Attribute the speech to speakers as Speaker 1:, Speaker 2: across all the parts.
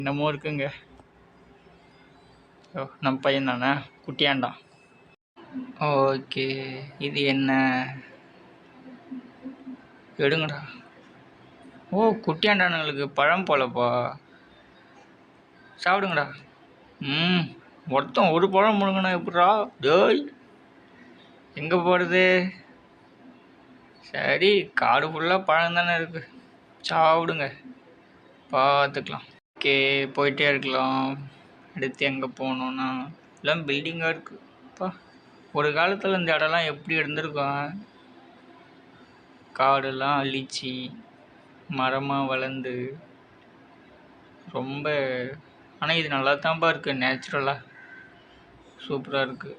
Speaker 1: என்னமோ இருக்குங்க. நம்ம பையன் தானே, குட்டியாண்டான். ஓகே, இது என்ன? எடுங்கடா. ஓ, குட்டியாண்டானுங்களுக்கு பழம் போலப்பா. சாப்பிடுங்கடா. மொத்தம் ஒரு பழம் முழுங்கண்ணா எப்படா? டேய், எங்கே போகிறது? சரி, காடு ஃபுல்லாக பழம் தானே இருக்குது, சாப்பிடுங்க, பார்த்துக்கலாம். ஓகே, போயிட்டே இருக்கலாம். அடுத்து எங்கே போகணுன்னா எல்லாம் பில்டிங்காக இருக்குப்பா. ஒரு காலத்தில் இந்த இடம்லாம் எப்படி இருந்திருக்கும்? காடெல்லாம் அழிச்சு மரமாக வளர்ந்து ரொம்ப. ஆனால் இது நல்லா தான்ப்பா இருக்குது, நேச்சுரலாக சூப்பராக இருக்குது.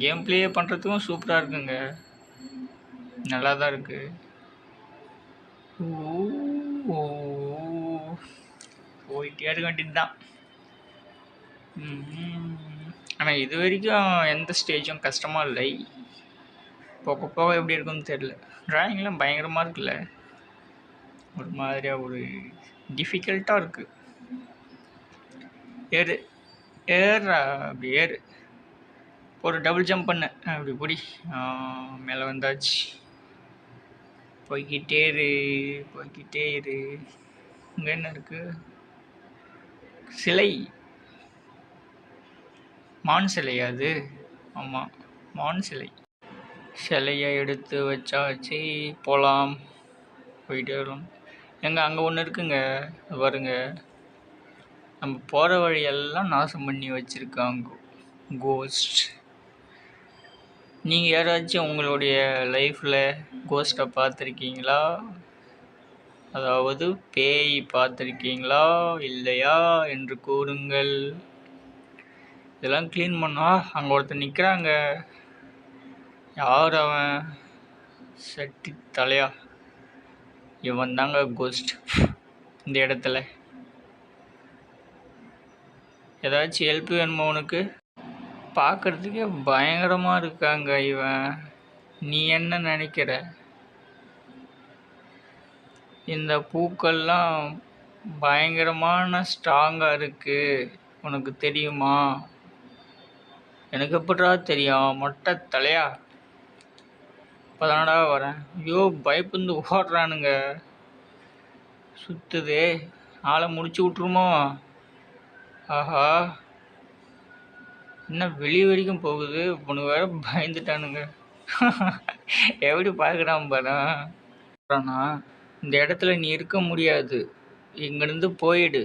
Speaker 1: கேம் ப்ளே பண்ணுறதுக்கும் சூப்பராக இருக்குங்க, நல்லா தான் இருக்குது. போயிட்டே இருக்க வேண்டியது தான். ஆனால் இது வரைக்கும் எந்த ஸ்டேஜும் கஷ்டமாக இல்லை. போக போக எப்படி இருக்குன்னு தெரில. ட்ராயிங்லாம் பயங்கரமாக இருக்குல்ல, ஒரு மாதிரியாக ஒரு டிஃபிகல்ட்டாக இருக்குது. ஏறுறா, அப்படி ஏறு, ஒரு டபுள் ஜம்ப் பண்ணு, அப்படி பிடி, மேலே வந்தாச்சு. போய்கிட்டே இரு, போய்கிட்டே இரு. இங்கே என்ன இருக்குது? சிலை, மான் சிலையா அது? ஆமாம், மான் சிலை. சிலையை எடுத்து வச்சாச்சு, போகலாம், போயிட்டே வரலாம். அங்கே ஒன்று இருக்குங்க, பாருங்க. நம்ம போகிற வழியெல்லாம் நாசம் பண்ணி வச்சுருக்காங்க கோஸ்ட். நீங்கள் யாராச்சும் உங்களுடைய லைஃப்பில் கோஸ்ட்டை பார்த்துருக்கீங்களா? அதாவது பேய் பார்த்துருக்கீங்களா இல்லையா என்று கூறுங்கள். இதெல்லாம் க்ளீன் பண்ணா அங்கே ஒருத்தர் நிற்கிறாங்க. யார் அவன்? சட்டி தலையா? இவன் தாங்க கோஸ்ட் இந்த இடத்துல. ஏதாச்சும் ஹெல்ப் வேணுமா உனக்கு? பார்க்குறதுக்கே பயங்கரமாக இருக்காங்க இவன். நீ என்ன நினைக்கிற? இந்த பூக்கள்லாம் பயங்கரமான ஸ்ட்ராங்காக இருக்குது, உனக்கு தெரியுமா? எனக்கு எப்படா தெரியும், மொட்டை தலையா? இப்போதானடா வரேன். ஐயோ, பயப்புந்து ஓடுறானுங்க, சுற்றுதே, ஆளை முடிச்சு விட்ருமோ? ஆஹா, என்ன வெளியே வரைக்கும் போகுது. உனக்கு வேற பயந்துட்டானுங்க. எப்படி பார்க்குறான் பாருண்ணா. இந்த இடத்துல நீ இருக்க முடியாது, இங்கேருந்து போயிடு,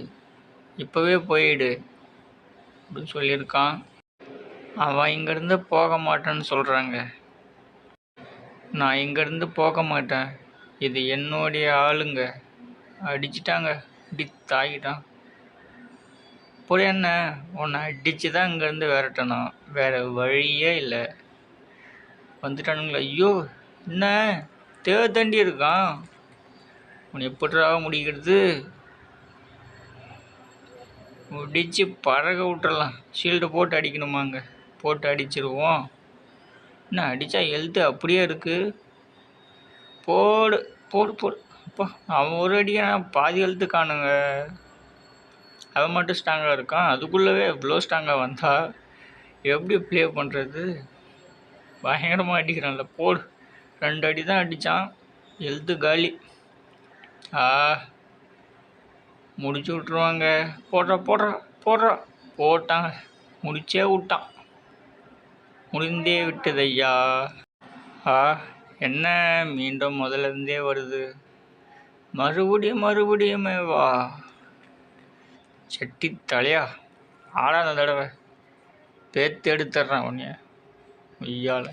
Speaker 1: இப்போவே போயிடு அப்படின்னு சொல்லியிருக்கான். அவன் இங்கேருந்து போக மாட்டேன்னு சொல்கிறாங்க. நான் இங்கேருந்து போக மாட்டேன், இது என்னுடைய ஆளுங்க. அடிச்சிட்டாங்க, அடி தாக்கிட்டான். போய் என்ன, உன்னை அடித்து தான் இங்கேருந்து விரட்டணும், வேறு வழியே இல்லை. வந்துட்டானுங்களா? ஐயோ, என்ன தேடி இருக்கான், உன்னை எப்படிரா முடிக்கிறது? முடிச்சு பறக விட்டுறலாம். ஷீல்டு போட்டு அடிக்கணுமாங்க, போட்டு அடிச்சிருவோம். என்ன அடித்தா ஹெல்த்து அப்படியே இருக்குது. போடு போடு போடு. அப்பா, அவன் ஒரு அடியை பாதி ஹெல்த்து காணுங்க. அவன் மட்டும் ஸ்ட்ராங்காக இருக்கான், அதுக்குள்ளவே இவ்வளோ ஸ்ட்ராங்காக வந்தா எப்படி ப்ளே பண்ணுறது? பயங்கரமாக அடிக்கிறான்ல. போடு, 2 அடி தான் அடித்தான், ஹெல்த்து காலி. முடிச்சு விட்ருவாங்க. போடுறா போடுறா போடுறா. போட்டாங்க, முடிச்சே விட்டான், முடிந்தே விட்டது ஐயா. என்ன மீண்டும் முதலேருந்தே வருது, மறுபடியுமே வா. சட்டி தலையா, ஆடாத தடவை பேத்து எடுத்துட்றான் உன்னைய ஐயால.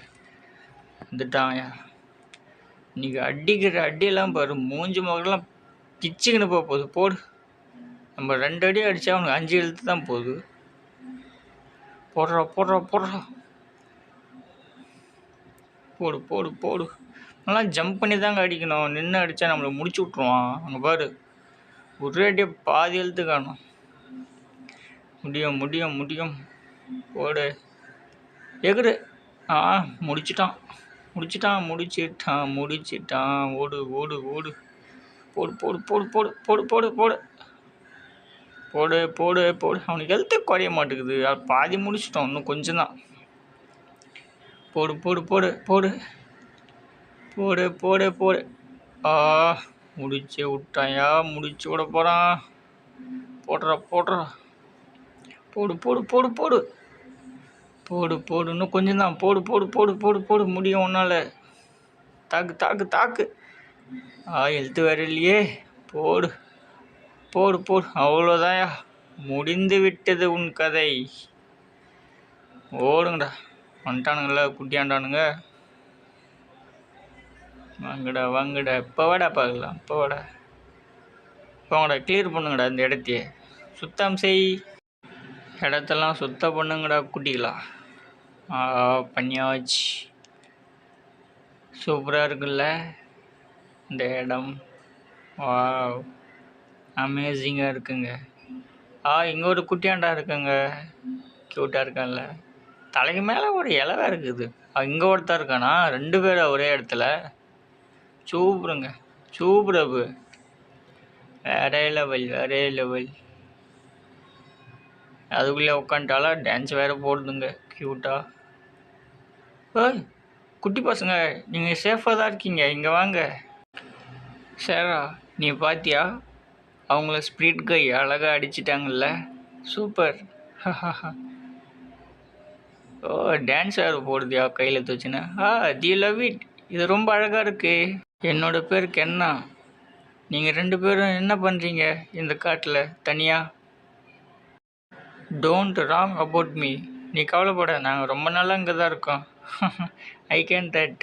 Speaker 1: வந்துட்டான்யா. இன்னைக்கு அடிக்கிற அடியெல்லாம் பாரு, மூஞ்சி முகலாம் பிச்சுக்கின்னு போகுது. போடு, நம்ம 2 அடி அடித்தா அவனுக்கு 5 எழுத்து தான் போகுது. போடுறா போடுறா போடுறா. போடு போடு போடு. நல்லா ஜம்ப் பண்ணி தாங்க அடிக்கணும், நின்று அடித்தா நம்மளை முடிச்சு விட்ருவான். அங்கே பாரு, ஒரே அடியாக பாதி எழுத்து காணும். முடியும் முடியும் முடியும். போடு, எகுரு. முடிச்சிட்டான் முடிச்சிட்டான் முடிச்சிட்டான் முடிச்சிட்டான். ஓடு ஓடு ஓடு. போடு போடு போடு போடு போடு போடு போடு. போடு போடு போடு. அவனுக்கு ஹெல்த்தே குறைய மாட்டேங்குது. பாதி முடிச்சிட்டோம், இன்னும் கொஞ்சம் தான். போடு போடு போடு போடு போடு போடு போடு. ஆ முடிச்சு விட்டாயா, முடிச்சு விட போகிறான். போடுறா போடுறா. போடு போடு போடு போடு போடு போடு. இன்னும் கொஞ்சம் தான். போடு போடு போடு போடு போடு. முடியும் உன்னால். தாக்கு தாக்கு தாக்கு. ஹெல்த்து வேறு இல்லையே. போடு போடு போடு. அவ்வளோதாயா, முடிந்து விட்டது உன் கதை. ஓடுங்கடா. வந்துட்டானுங்கள குட்டியாண்டானுங்க. வாங்கடா வாங்கடா. இப்போ வாடா பார்க்கலாம். இப்போ வாடா. போங்கடா, கிளியர் பண்ணுங்கடா இந்த இடத்தையே. சுத்தம் செய். இடத்தெல்லாம் சுத்தம் பண்ணுங்கடா குட்டிகளா. பண்ணியாச்சு. சூப்பராக இருக்குல்ல இந்த இடம். வாவ், அமேசிங்காக இருக்குங்க. இங்கே ஒரு குட்டியாண்டா இருக்குங்க. க்யூட்டாக இருக்கான்ல. தலைக்கு மேலே ஒரு இலவை இருக்குது. இங்கே ஒருத்தர் இருக்கானா, 2 பேரை ஒரே இடத்துல. சூப்பருங்க, சூப்பரப்பு. வேறே லெவல், வேறே லெவல். அதுக்குள்ளே உட்காந்துட்டாலா, டான்ஸ் வேறு போடுதுங்க க்யூட்டாக. ஓய் குட்டி பசங்க, நீங்கள் சேஃபாக தான் இருக்கீங்க, இங்கே வாங்க. சாரா, நீ பார்த்தியா அவங்கள ஸ்பிரிட் கை அழகாக அடிச்சிட்டாங்கல்ல. சூப்பர். ஓ, டான்ஸ் வேறு போடுதியா கையில் தூச்சுன்னு. தி லவ் இட். இது ரொம்ப அழகாக இருக்கு. என்னோட பேர் கென்னா. நீங்கள் 2 பேரும் என்ன பண்ணுறீங்க இந்த காட்டில் தனியாக? Don't wrong about me. நீ கவலைப்பட, நாங்கள் ரொம்ப நாளாக இங்கே தான் இருக்கோம். I can that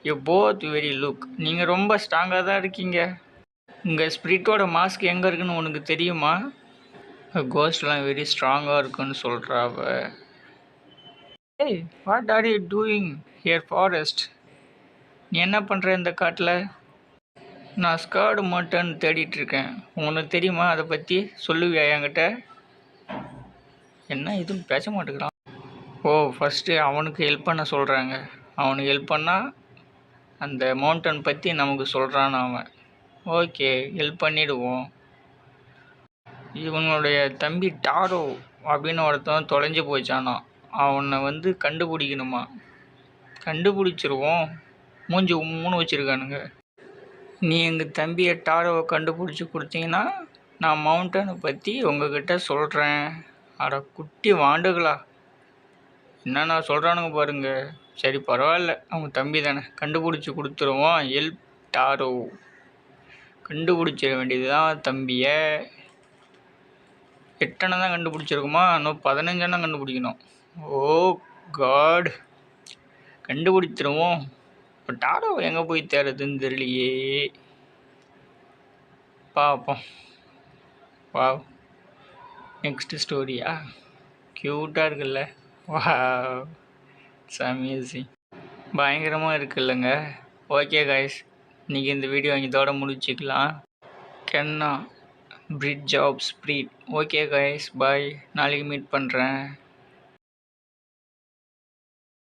Speaker 1: you both very look. நீங்கள் ரொம்ப ஸ்ட்ராங்காக தான் இருக்கீங்க. உங்கள் ஸ்பிரிட்டோட மாஸ்க் எங்கே இருக்குன்னு உனக்கு தெரியுமா? கோஸ்ட்லாம் வெரி ஸ்ட்ராங்காக இருக்குன்னு சொல்கிறாவ. ஏய், what are you doing here forest? நீ என்ன பண்ணுற இந்த காட்டில்? நான் ஸ்கர்டு மட்டன் தேடிட்டுருக்கேன். உனக்கு தெரியுமா அதை பற்றி? சொல்லுவியா என்கிட்ட? என்ன எதுவும் பேச மாட்டேங்கிறான். ஃபஸ்ட்டு அவனுக்கு ஹெல்ப் பண்ண சொல்கிறாங்க. அவனுக்கு ஹெல்ப் பண்ணால் அந்த மவுண்டன் பற்றி நமக்கு சொல்கிறான் அவன். ஓகே, ஹெல்ப் பண்ணிவிடுவோம். இவனுடைய தம்பி டாரோ அப்படின்னு ஒருத்தன் தொலைஞ்சு போச்சானா. அவனை கண்டுபிடிக்கணுமா. கண்டுபிடிச்சிருவோம். மூஞ்சி 3 வச்சுருக்கானுங்க. நீ எங்கள் தம்பியை டாரோவை கண்டுபிடிச்சி கொடுத்தீங்கன்னா நான் மவுண்டனை பற்றி உங்ககிட்ட சொல்கிறேன். அட குட்டி வாண்டுகளா, என்னென்ன சொல்கிறானுங்க பாருங்க. சரி பரவாயில்ல, அவங்க தம்பி தானே, கண்டுபிடிச்சி கொடுத்துருவோம். Help tarot. கண்டுபிடிச்சிட வேண்டியது தான் தம்பியை. 8 தான் கண்டுபிடிச்சிருக்குமா, இன்னும் 15 கண்டுபிடிக்கணும். ஓ காட், கண்டுபிடிச்சிருவோம். இப்போ டாரோ எங்கே போய் தேடுறதுன்னு தெரியலையே. பார்ப்போம். வா, நெக்ஸ்ட் ஸ்டோரியா? க்யூட்டாக இருக்குல்ல. வா, அமேசிங். பயங்கரமாக இருக்குல்லங்க. ஓகே கைஸ், இன்றைக்கி இந்த வீடியோ இதோட முடிச்சுக்கலாம். கென்னா பிரிட் ஜாப் ஸ்ப்ரீட். ஓகே கைஸ், பாய். நாளைக்கு மீட் பண்ணுறேன்.